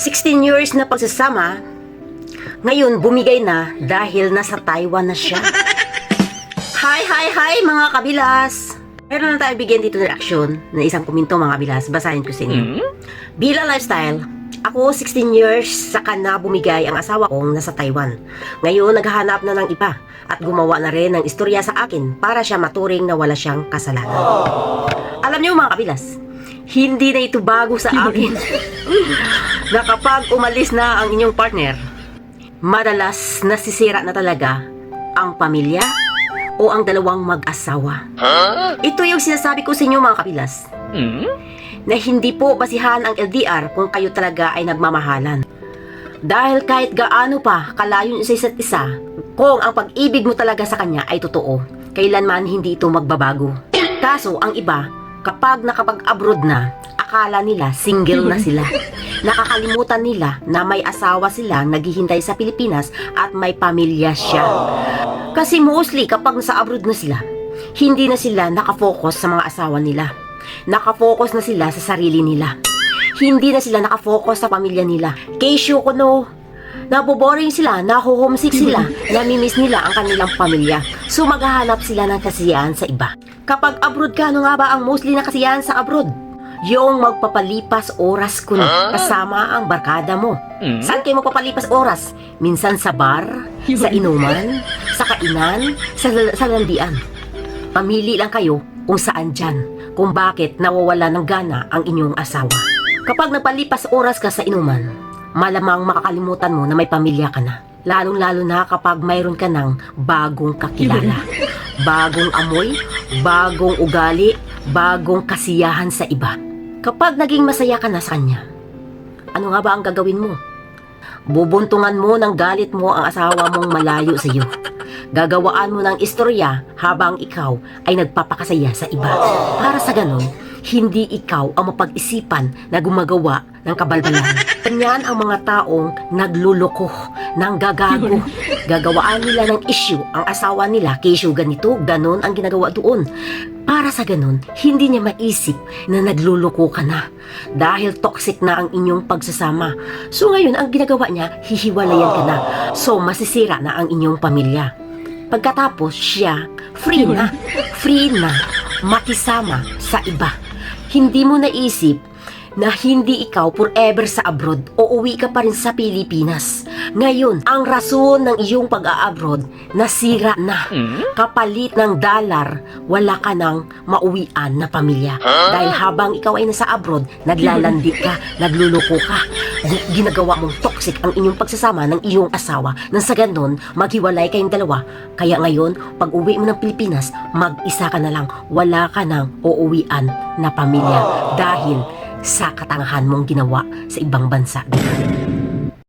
16 years na pagsasama, ngayon bumigay na dahil nasa Taiwan na siya. Hi mga kabilas! Meron na tayo bigyan dito ng reaksyon na isang komento mga kabilas. Basahin ko sa inyo. Bila lifestyle, ako 16 years saka na bumigay ang asawa kong nasa Taiwan. Ngayon naghahanap na ng iba at gumawa na rin ng istorya sa akin para siya maturing na wala siyang kasalanan. Alam niyo mga kabilas, hindi na ito bago sa akin na kapag umalis na ang inyong partner, madalas nasisira na talaga ang pamilya o ang dalawang mag-asawa. Ito yung sinasabi ko sa inyo mga kabilas, na hindi po basihan ang LDR kung kayo talaga ay nagmamahalan. Dahil kahit gaano pa kalayo sa isa't isa, kung ang pag-ibig mo talaga sa kanya ay totoo, kailanman hindi ito magbabago. Kaso ang iba, kapag nakapag-abroad na, akala nila single na sila. Nakakalimutan nila na may asawa sila naghihintay sa Pilipinas at may pamilya siya. Kasi mostly kapag nasa abroad na sila, hindi na sila nakafocus sa mga asawa nila. Nakafocus na sila sa sarili nila. Hindi na sila nakafocus sa pamilya nila. Kesyo ko no, naboboring sila, naho-homesick sila, namimiss nila ang kanilang pamilya. So maghahanap sila ng kasiyahan sa iba. Kapag abroad ka, ano nga ba ang mostly na kasiyahan sa abroad? Yung magpapalipas oras ko na kasama ang barkada mo. Saan kayo magpapalipas oras? Minsan sa bar, sa inuman, sa kainan, sa landian. Pamili lang kayo kung saan dyan, kung bakit nawawala ng gana ang inyong asawa. Kapag nagpalipas oras ka sa inuman, malamang makakalimutan mo na may pamilya ka na. Lalong-lalo na kapag mayroon ka ng bagong kakilala. Bagong amoy, bagong ugali, bagong kasiyahan sa iba. Kapag naging masaya ka na sa kanya, ano nga ba ang gagawin mo? Bubuntungan mo ng galit mo ang asawa mong malayo sa iyo. Gagawaan mo ng istorya habang ikaw ay nagpapakasaya sa iba. Para sa ganon, hindi ikaw ang mapag-isipan na gumagawa ng kabalbalan. Ganyan ang mga taong nagluloko, ng gagago. Gagawaan nila ng issue ang asawa nila, kesyo ganito, ganon ang ginagawa doon. Para sa ganon, hindi niya maisip na nagluloko ka na dahil toxic na ang inyong pagsasama. So ngayon, ang ginagawa niya, hihiwalayan ka na. So masisira na ang inyong pamilya. Pagkatapos siya, free na makisama sa iba. Hindi mo naisip na hindi ikaw forever sa abroad o uwi ka pa rin sa Pilipinas. Ngayon, ang rason ng iyong pag-a-abroad nasira na. Kapalit ng dollar, wala ka nang mauwian na pamilya. Dahil habang ikaw ay nasa abroad, naglalandi ka, nagluloko ka. Ginagawa mong toxic ang inyong pagsasama ng iyong asawa. Nang sa ganon, maghiwalay kayong dalawa. Kaya ngayon, pag uwi mo ng Pilipinas, mag-isa ka na lang. Wala ka nang uuwian na pamilya. Dahil sa katangahan mong ginawa sa ibang bansa.